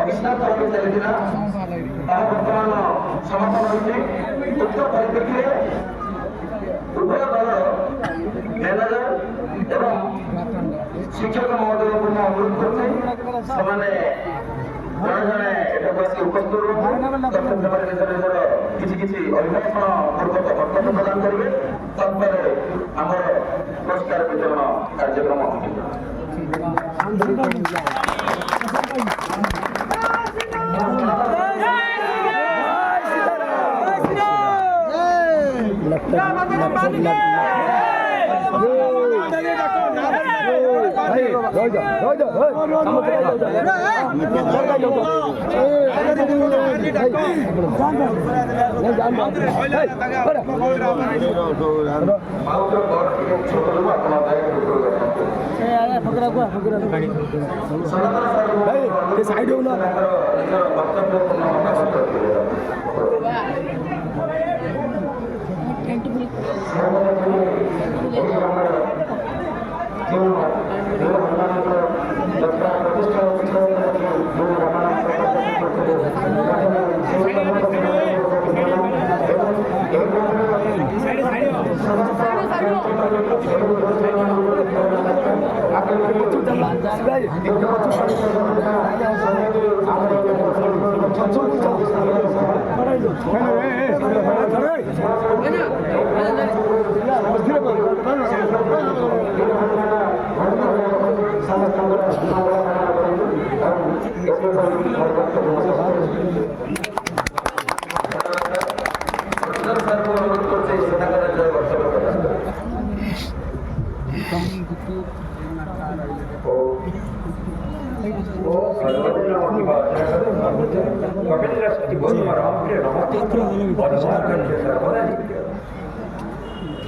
ବିସ୍ତାର ତରଫ ଚାଲିଥିଲା ତାହା ବର୍ତ୍ତମାନ ସମାପନ ହୋଇଛି। ଉକ୍ତ ପରିପ୍ରେକ୍ଷୀରେ ଉଭୟ ଦଳର ମ୍ୟାନେଜର ଏବଂ ଶିକ୍ଷକ ମହୋଦୟଙ୍କୁ ମୁଁ ଅନୁରୋଧ କରୁଛି ସେମାନେ ଜଣେ ଜଣେ ଏଠାକୁ ଆସି ଉପସ୍ଥିତ ରୁହନ୍ତି ନିଜର କିଛି କିଛି ଅଭିଭାଷଣ ପୂର୍ବକ ବକ୍ତବ୍ୟ ପ୍ରଦାନ କରିବେ। ତତ୍ପରେ ଆମର ପୁରସ୍କାର ବିତରଣ କାର୍ଯ୍ୟକ୍ରମ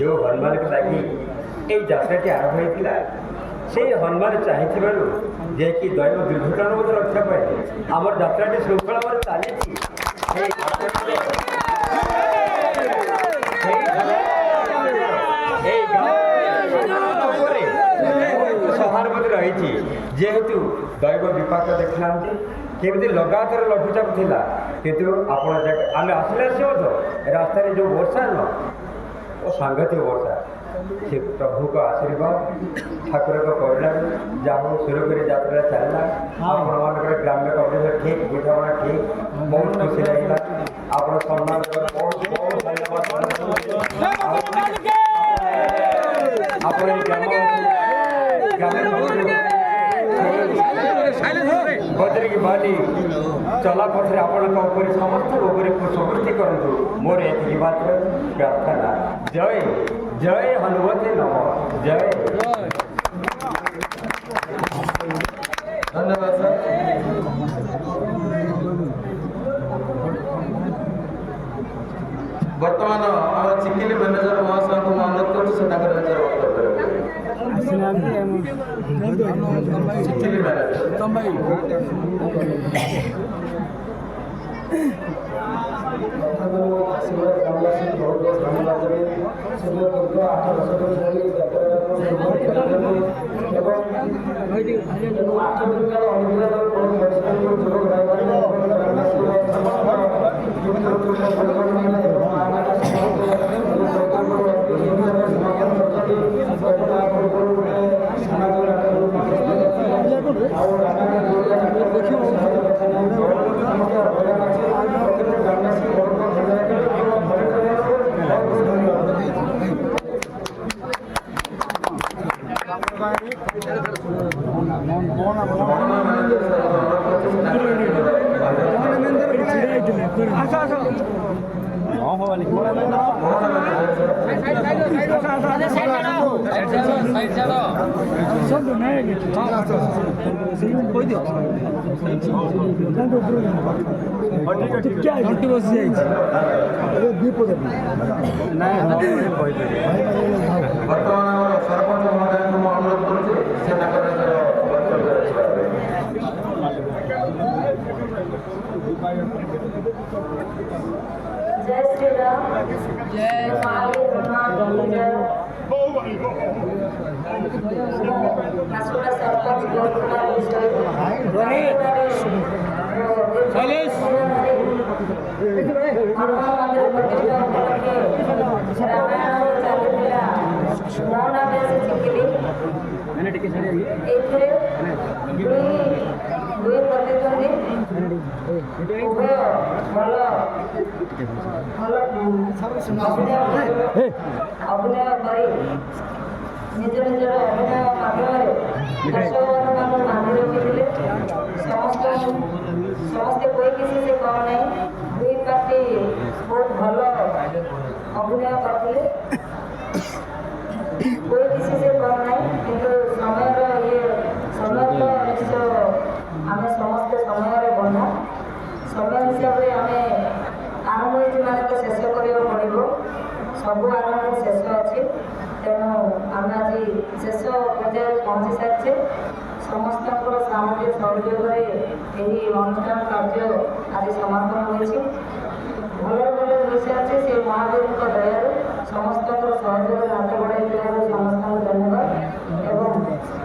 जो हनुमान के लगी ये यात्राटी आरंभ होता से हनुमान चाहिए जे कि दैव दुर्घटना मत रक्षा पाए आमर यात्राटी श्रृंखला भाव चली सहानुभूति रही जेहेतु दैव विपाक देखना केमी लगातार लघुचाप थिला किंतु आपण आम आसला से रास्ता जो वर्षा न सांगतिक वर्षा से प्रभु का आशीर्वाद ठाकुर का करुणा जहाँ सुरु कर यात्रा चलना आप ग्राम्य कवरेज ठीक बुझाणा ठीक बहुत खुशी लगे आप सम्मान बदरिकी बाली चला पथर आपण समस्त समृद्धि करूँ मोर ये मात्र प्रार्थना जय जय हनुमते नम जय धन्यवाद सर। वर्तमान आम चिकिली मैनेजर महाशय को अनुरोध कर चिकिली जय श्री राम जय माँ सरपंच ହନୁମାନ ମନ୍ଦିର ପ୍ରତିଷ୍ଠା ଉପଲକ୍ଷେ ରାମାୟଣରେ ଚାଲିଥିଲା ମୌନାବେଶ ଚିକିଲି। ଏଥିରେ ଦୁଇ ପ୍ରତିଦ୍ୱନ୍ଦ୍ୱୀ ଉଭୟ ଭଲ ଅଭିନୟ କରି ନିଜ ନିଜର ଅଭିନୟ ମାଧ୍ୟମରେ ଦର୍ଶକମାନଙ୍କୁ ବାନ୍ଧି ରଖିଥିଲେ। ସମସ୍ତେ କୋଇ କିଛି ସେ କମ୍ ନାହିଁ, ଦୁଇ ପାର୍ଟି ବହୁତ ଭଲ ଅଭିନୟ କରିଥିଲେ। कोई किसी से कम नहीं, किंतु समय तो निश्चय आम समस्ते समय बंधा समय हिसाब से आम आरंभ माने तो शेष करा पड़ो। सब आरंभ शेष अच्छी, तेणु आम आज शेष पर्याय पहुँची सारी। समस्त साहाय्य सहयोग अनुष्ठान कार्य आज समापन होती भले भले हो सारी। से महादेव दया समस्त सहयोग हाथ बढ़ाई समस्त धन्यवाद। एवं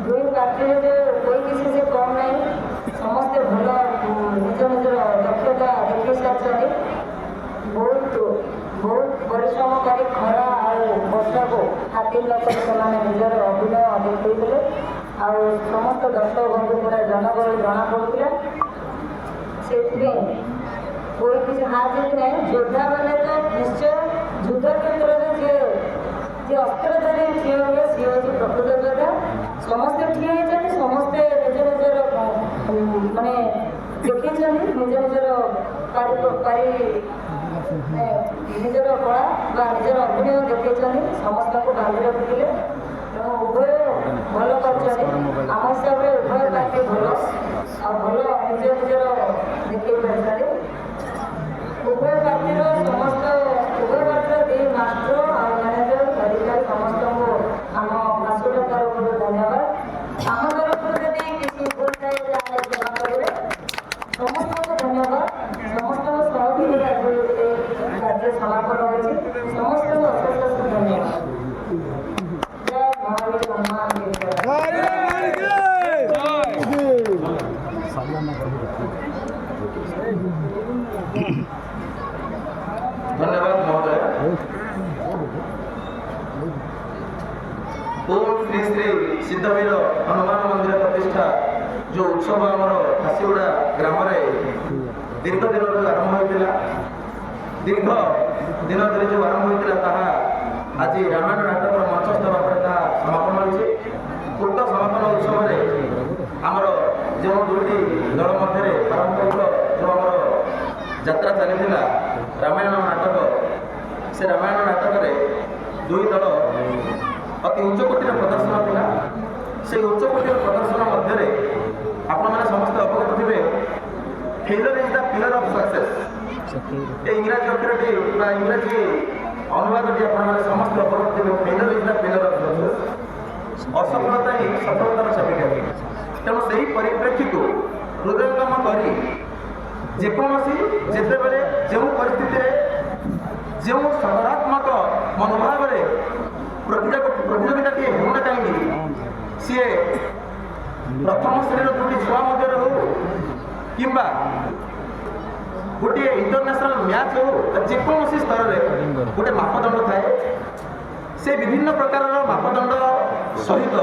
दुई पार्टी जो कोई किसी से कम नहीं, समस्ते भल निज निजर दक्षता देखी सारी। बहुत परिश्रम कर खरा वर्षा को हाथी निजर अभिनय देखते समस्त दर्शक बंधु पूरा जनगहली जना पड़ूला। से कोई किसी हार जीत नहीं, योद्धा मैंने तो निश्चय युद्ध क्षेत्र में जे अस्त्र धरी ठिया हुए सी हूँ प्रकृत योद्धा। समस्ते ठिया होती, समस्ते निज निजर माने देखी निज निजर निजर कला बा निजर अभिनय देखी समस्त को बांधि रखिले। तेणु उभय भल कर आम हिसाब से उभय पार्टी भल भल निज निजर देखी पारे। उभय पार्टीर समस्त उभय पार्टीर दी मास्टर और मैनेजर अधिकारी समस्त को आम मास्टर तरफ धन्यवाद। आम तरफ यदि किसी भूल थाए क्षमा करेंगे। समस्त को धन्यवाद। समस्त सहयोगिता कार्य समापन होती समस्त को अशेष धन्यवाद। जय महावीर हनुमान जी। धन्यवाद महोदय। ओम श्री श्री सिद्धवीर हनुमान मंदिर प्रतिष्ठा जो उत्सव आमर खासीगुड़ा ग्राम दीर्घ दिन आरंभ होता दीर्घ दिन धरी जो आरंभ होता आज रामायण नाटक मंचस्थ भाव में समापन होती। उक्त समापन उत्सव में आमर जो दुईटी दल मध्य पारंपरिक जो आम यात्रा चली रामायण नाटक से रामायण नाटक दुई दल अति उच्चकोटीर प्रदर्शन था। से उच्चकोटीर प्रदर्शन मध्य आपण मैंने समस्त अवगत थे failure is the pillar of success. ये इंग्राजी अक्षरटी इंग्राजी अनुवादटी आपने समस्त अवगत थे failure is the pillar of success. असफलता ही सफलतार चाबिकाठी। तेणु से परिप्रेक्षी को हृदयंगम कर जेकोसी जितेबले जो परिस्थिति जो सकारात्मक मनोभाव प्रतियोगिता होना कहीं सी प्रथम श्रेणी दुटी छुआ मध्य हो कि गोटे इंटरनेशनल मैच हो जेकोसी स्तर में गोटे मापदंड थाए। से विभिन्न प्रकार मापदंड सहित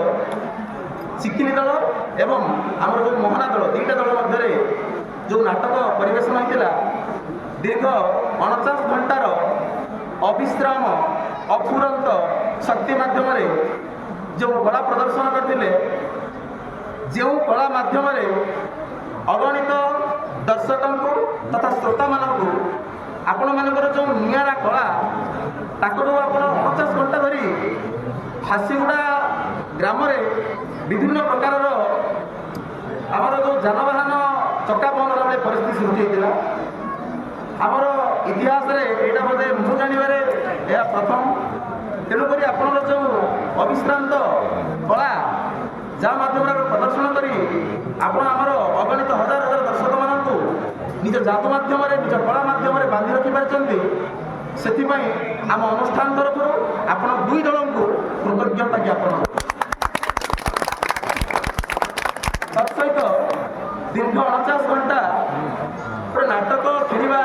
चिकिली दल एवं आम जो मोहना दल दुईटा दल मध्य जो नाटक परिवेशन होता दीर्घ 49 घंटार अविश्राम अफुरंत शक्ति माध्यम जो कला प्रदर्शन करते जो कला माध्यम अगणित दर्शकों तथा श्रोता मानू आपण मानकर जो निरा कला ताको आप 50 घंटा धरी फासीगुड़ा ग्राम विभिन्न प्रकार आमर जो जानवाहन चक्कापहन परिस्थिति सृष्टि होता आमर इतिहास यहाँ बोधे मुझे जानवे यह प्रथम। तेणुक आपन जो अविश्रांत कला जहाँ मध्यम प्रदर्शन करी आपण आमर अगणित हजार हजार दर्शक मानू निज जादू मध्यम निज कला मध्यम बांधि रखिपारी से आम अनुष्ठान तरफ आपण दुई दल को कृतज्ञता ज्ञापन। तत्सहित दीर्घ 49 घंटा नाटक खेलिबा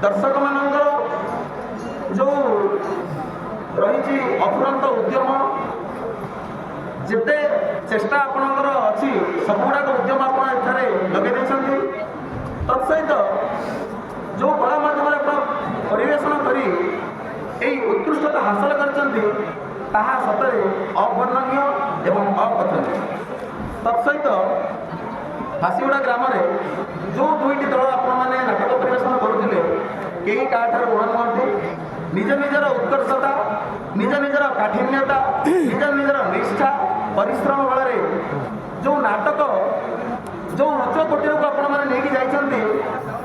ଦର୍ଶକମାନଙ୍କର ଯେଉଁ ରହିଛି ଅଫୁରନ୍ତ ଉଦ୍ୟମ, ଯେତେ ଚେଷ୍ଟା ଆପଣଙ୍କର ଅଛି ସବୁଗୁଡ଼ାକ ଉଦ୍ୟମ ଆପଣ ଏଠାରେ ଲଗାଇ ଦେଇଛନ୍ତି। ତତ୍ସହିତ ଯେଉଁ କଳା ମାଧ୍ୟମରେ ଆପଣ ପରିବେଷଣ କରି ଏହି ଉତ୍କୃଷ୍ଟତା ହାସଲ କରିଛନ୍ତି ତାହା ସତରେ ଅବର୍ଣ୍ଣନୀୟ ଏବଂ ଅକଥନୀୟ। ତତ୍ସହିତ ଫାଶୀଗୁଡ଼ା ଗ୍ରାମରେ ଯେଉଁ ଦୁଇଟି ଦଳ ଆପଣମାନେ ନାଟକ ପରିବେଷଣ କରୁଥିଲେ, କେହି କାହାଠାରୁ ଋଣ ନୁହନ୍ତି। ନିଜ ନିଜର ଉତ୍କର୍ଷତା, ନିଜ ନିଜର କାଠିନ୍ୟତା, ନିଜ ନିଜର ନିଷ୍ଠା ପରିଶ୍ରମ ବଳରେ ଯେଉଁ ନାଟକ ଯେଉଁ ଉଚ୍ଚ କୋଟିରକୁ ଆପଣମାନେ ନେଇକି ଯାଇଛନ୍ତି,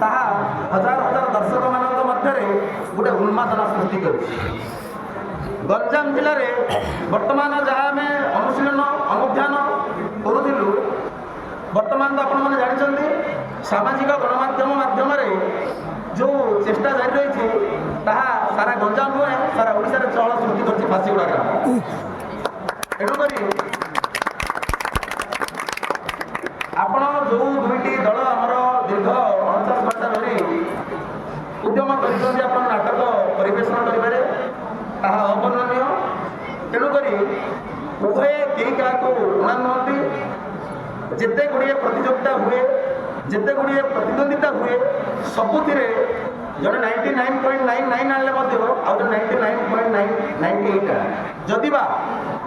ତାହା ହଜାର ହଜାର ଦର୍ଶକମାନଙ୍କ ମଧ୍ୟରେ ଗୋଟେ ଉନ୍ମାଦନା ସୃଷ୍ଟି କରୁଛି। ଗଞ୍ଜାମ ଜିଲ୍ଲାରେ ବର୍ତ୍ତମାନ ଯାହା ଆମେ ଅନୁଶୀଳନ ଅନୁଧ୍ୟାନ କରୁଥିଲୁ, ବର୍ତ୍ତମାନ ତ ଆପଣମାନେ ଜାଣିଛନ୍ତି ସାମାଜିକ ଗଣମାଧ୍ୟମ ମାଧ୍ୟମରେ ଯେଉଁ ଚେଷ୍ଟା ଜାରି ରହିଛି, ତାହା ସାରା ଗଞ୍ଜାମ ନୁହେଁ ସାରା ଓଡ଼ିଶାରେ ଚହଳ ସୃଷ୍ଟି କରିଛି ଫାଶୀଗୁଡ଼ା ଗ୍ରାମ। ତେଣୁକରି ଆପଣ ଯେଉଁ ଦୁଇଟି ଦଳ ଆମର ଦୀର୍ଘ 49 ଘଣ୍ଟା ଧରି ଉଦ୍ୟମ କରିଛନ୍ତି ଆପଣ ନାଟକ ପରିବେଷଣ କରିବାରେ, ତାହା ଅବର୍ଣ୍ଣନୀୟ। ତେଣୁକରି ଉଭୟ କେହି କାହାକୁ ଊଣା ନୁହନ୍ତି। ଯେତେ ଗୁଡ଼ିଏ ପ୍ରତିଯୋଗିତା ହୁଏ, ଯେତେ ଗୁଡ଼ିଏ ପ୍ରତିଦ୍ୱନ୍ଦିତା ହୁଏ, ସବୁଥିରେ ଜଣେ 99.99 ଆଣିଲେ ମଧ୍ୟ ଆଉ ଜଣେ 99.98 ଆଣେ। ଯଦିବା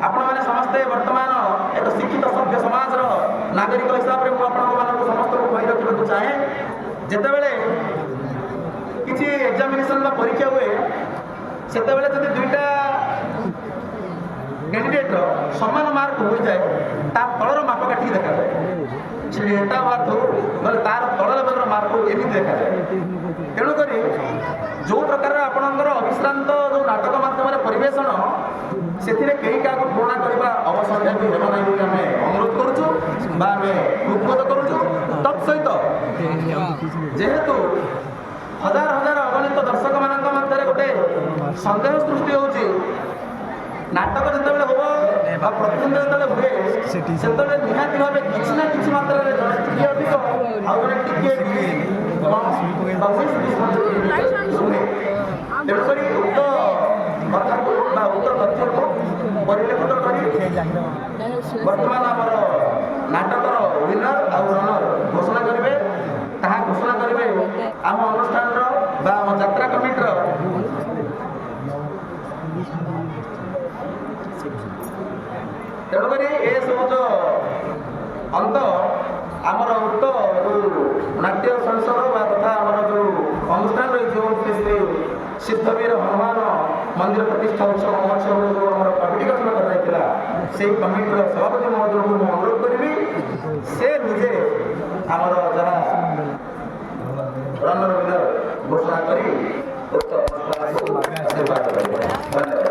ଆପଣମାନେ ସମସ୍ତେ ବର୍ତ୍ତମାନ ଏକ ଶିକ୍ଷିତ ସଭ୍ୟ ସମାଜର ନାଗରିକ ହିସାବରେ ମୁଁ ଆପଣମାନଙ୍କୁ ସମସ୍ତଙ୍କୁ କହି ରଖିବାକୁ ଚାହେଁ, ଯେତେବେଳେ କିଛି ଏକ୍ଜାମିନେସନ୍ ବା ପରୀକ୍ଷା ହୁଏ, ସେତେବେଳେ ଯଦି ଦୁଇଟା କ୍ୟାଣ୍ଡିଡେଟ୍ର ସମାନ ମାର୍କ ହୋଇଯାଏ, ତା ତଳର ମାପକାଠି ଦେଖାଯାଏ। ସେ ଏଟା ମାର୍କ ହଉ ନହେଲେ ତାର ତଳ ଲେଭେଲର ମାର୍କ ହଉ, ଏମିତି ଦେଖାଯାଏ। ତେଣୁକରି ଯେଉଁ ପ୍ରକାରର ଆପଣଙ୍କର ଅବିଶ୍ରାନ୍ତ ଯେଉଁ ନାଟକ ମାଧ୍ୟମରେ ପରିବେଷଣ, ସେଥିରେ କେହି କାହାକୁ ତୁଳନା କରିବା ଅବସର ବି ହେବ ନାହିଁ ବୋଲି ଆମେ ଅନୁରୋଧ କରୁଛୁ ବା ଆମେ ଉଦ୍ବୋଧ କରୁଛୁ। ତତ୍ସହିତ ଯେହେତୁ ହଜାର ହଜାର ଅଗଣିତ ଦର୍ଶକମାନଙ୍କ ମଧ୍ୟରେ ଗୋଟେ ସନ୍ଦେହ ସୃଷ୍ଟି ହେଉଛି, ନାଟକ ଯେତେବେଳେ ହେବ ବା ପ୍ରତିଦ୍ୱନ୍ଦ୍ୱିତା ଯେତେବେଳେ ହୁଏ, ସେତେବେଳେ ନିହାତି ଭାବେ କିଛି ନା କିଛି ମାତ୍ରାରେ ଜଣେ ଟିକେ ଅଧିକ ଆଉ ଜଣେ ଟିକେ ଶୁଣେ। ତେଣୁକରି ଉକ୍ତ କଥାକୁ ବା ଉକ୍ତ ତଥ୍ୟକୁ ପରିଲକ୍ଷିତ କରି ବର୍ତ୍ତମାନ ଆମର ନାଟକର ୱିନର ଆଉ ରନର ଘୋଷଣା କରିବେ। ତାହା ଘୋଷଣା କରିବେ ଆମ ଅନୁଷ୍ଠାନର ବା ଆମ ଯାତ୍ରା କମିଟିର ତେଣୁକରି ଏସବୁ ଯେଉଁ ଅନ୍ତ ଆମର ଉକ୍ତ ଯେଉଁ ନାଟ୍ୟ ସଂସଦ ବା ତଥା ଆମର ଯେଉଁ ଅନୁଷ୍ଠାନ ରହିଛି, ଶ୍ରୀ ସିଦ୍ଧବୀର ହନୁମାନ ମନ୍ଦିର ପ୍ରତିଷ୍ଠା ଉତ୍ସବ ମହୋତ୍ସବରେ ଯେଉଁ ଆମର କମିଟି ଗଠନ କରାଯାଇଥିଲା, ସେହି କମିଟିର ସଭାପତି ମହୋଦୟଙ୍କୁ ମୁଁ ଅନୁରୋଧ କରିବି, ସେ ନିଜେ ଆମର ଯାହା ରନର ୱିନର ଘୋଷଣା କରି ଉକ୍ତ ଆଶୀର୍ବାଦ କରିବେ। ଧନ୍ୟବାଦ।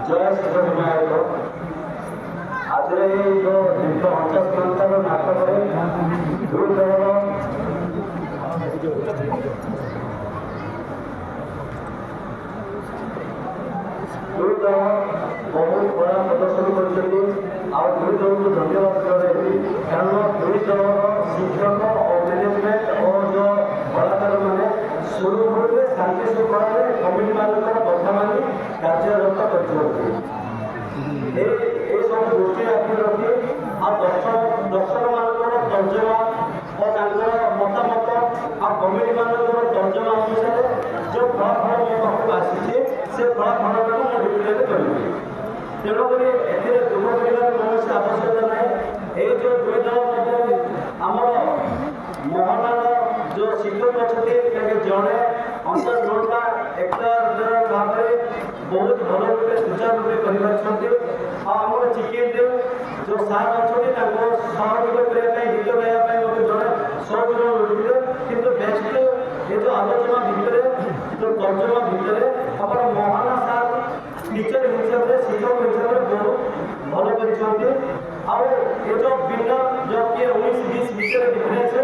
ଜୟ ଶ୍ରୀବିନାୟକ। ଆଜିର ଏଇ ଯେଉଁ ଦୀର୍ଘ 50 ଘଣ୍ଟାର ନାଟକରେ ଦୁଇ ଦଳର ବହୁତ କଳା ପ୍ରଦର୍ଶନ କରିଛନ୍ତି। ଆଉ ଦୁଇ ଦଳକୁ ଧନ୍ୟବାଦ ଜଣାଇବି, କାରଣ ଦୁଇ ଦଳର ଶିକ୍ଷକ ଓ ମ୍ୟାନେଜମେଣ୍ଟ ଓ ଯେଉଁ କଳାକାରମାନେ ସୁରୁଖୁରୁରେ ଶାନ୍ତି ଶୃଙ୍ଖଳାରେ କମିଟିମାନଙ୍କର କଥା ମାନି କାର୍ଯ୍ୟରତ କରିଛନ୍ତି। ଏସବୁ ଦୃଷ୍ଟି ଆଖି ରଖି ଆଉ ଦର୍ଶକମାନଙ୍କର ତର୍ଜମା ଓ ତାଙ୍କର ମତାମତ ଆଉ କମିଟିମାନଙ୍କର ତର୍ଜମା ଅନୁସାରେ ଯେଉଁ ଫଳାଫଳ ମୋ ପାଖକୁ ଆସିଛି, ସେ ଫଳାଫଳଟାକୁ ମୁଁ ରିପ୍ରେଜେଣ୍ଟ କରିବି। ତେଣୁକରି ଏଥିରେ ଦୁଃଖ କରିବାର କୌଣସି ଆବଶ୍ୟକତା ନାହିଁ। ଏଇ ଯେଉଁ ଦୁଇ ଦଳ ମଧ୍ୟରେ ଆମର ମୋହନର ଯେଉଁ ଶିକ୍ଷକ ଅଛନ୍ତି, ତାଙ୍କେ ଜଣେ 50 ଘଣ୍ଟା ଏକତା ଭାବରେ ବହୁତ ଭଲ ରୂପେ ସୁଚାରୁ ରୂପେ କରିପାରିଛନ୍ତି। ଆଉ ଆମର ଚିକିତ୍ସା ଯେଉଁ ସାର୍ ଅଛନ୍ତି, ତାଙ୍କୁ ସହଯୋଗ କରିବା ପାଇଁ ଗୀତ ଗାଇବା ପାଇଁ ଗୋଟେ ଜଣେ ସହଯୋଗ ମିଳୁଥିଲେ। କିନ୍ତୁ ବେଷ୍ଟ ଏ ଯେଉଁ ଆଲୋଚନା ଭିତରେ, ଯେଉଁ ତର୍ଜମା ଭିତରେ ଆମର ମୋହନ ସାର୍ ଟିଚର ହିସାବରେ, ଶିକ୍ଷକ ହିସାବରେ ବହୁତ ଭଲ କରିଛନ୍ତି। ଆଉ ଏ ଯେଉଁ ଭିନ୍ନ ଯେଉଁ କିଏ 19-20 ବିଷୟରେ ଡିଫରେନ୍ସ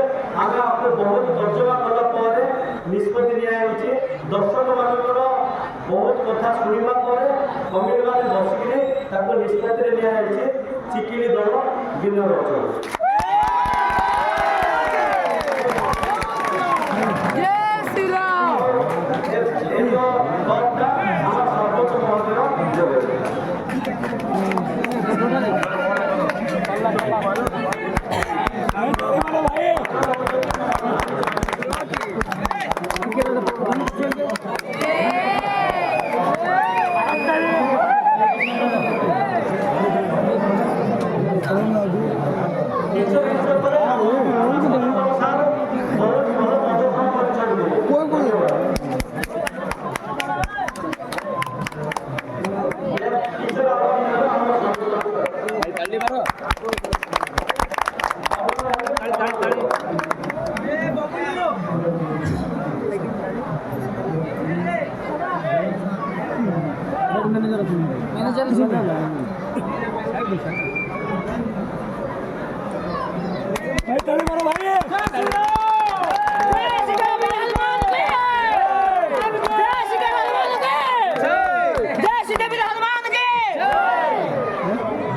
ଆମେ ଆପଣ ବହୁତ ତର୍ଜମା କଲା ପରେ ନିଷ୍ପତ୍ତି ନିଆଯାଉଛି। ଦର୍ଶକମାନଙ୍କର ବହୁତ କଥା ଶୁଣିବା ପରେ କମିଟିମାନେ ବସିକିରି ତାକୁ ନିଷ୍ପତ୍ତିରେ ନିଆଯାଇଛି ଚିକିଲି ଦଳ ବିନର ଅଞ୍ଚଳ।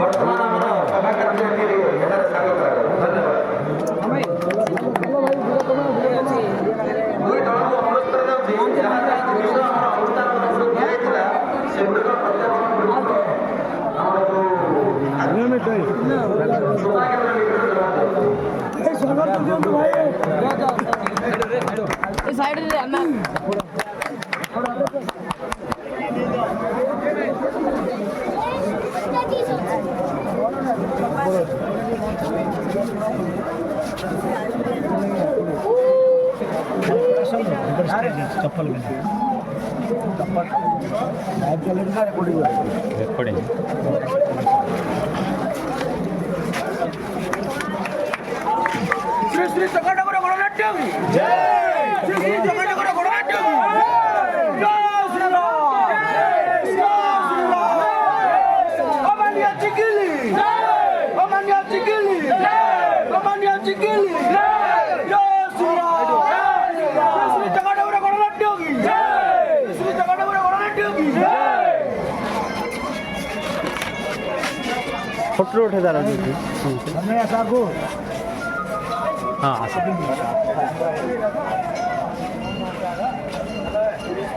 ବର୍ତ୍ତମାନ ଆମର ସଭା କାର୍ଯ୍ୟଟି ଏଠାରେ ସାଙ୍ଗ କରାଗଲା। ଧନ୍ୟବାଦ। ଦୁଇ ଦଳକୁ ଅନୁରୋଧ କରାଯାଉଛି ଯାହା ଯାହା ଜିନିଷ ଆମର ଅନୁଷ୍ଠାନ ତରଫରୁ ଦିଆଯାଇଥିଲା ସେଗୁଡ଼ିକ ପ୍ରତ୍ୟକ୍ଷ ଆମର ଯେଉଁ ସଭା କେନ୍ଦ୍ର ନିକଟରେ चप्पल श्री श्री जगन्नाथ गणनाट्यम जय श्री श्री जगन्नाथ गणनाट्यम जय श्री राम जय श्री राम अमान्य चिकिली जय अमान्य चिकिली जय अमान्य चिकिली जय श्री राम श्री श्री जगन्नाथ गणनाट्यम जय श्री जगन्नाथ गणनाट्यम जय फोटो उठे दारा हाँ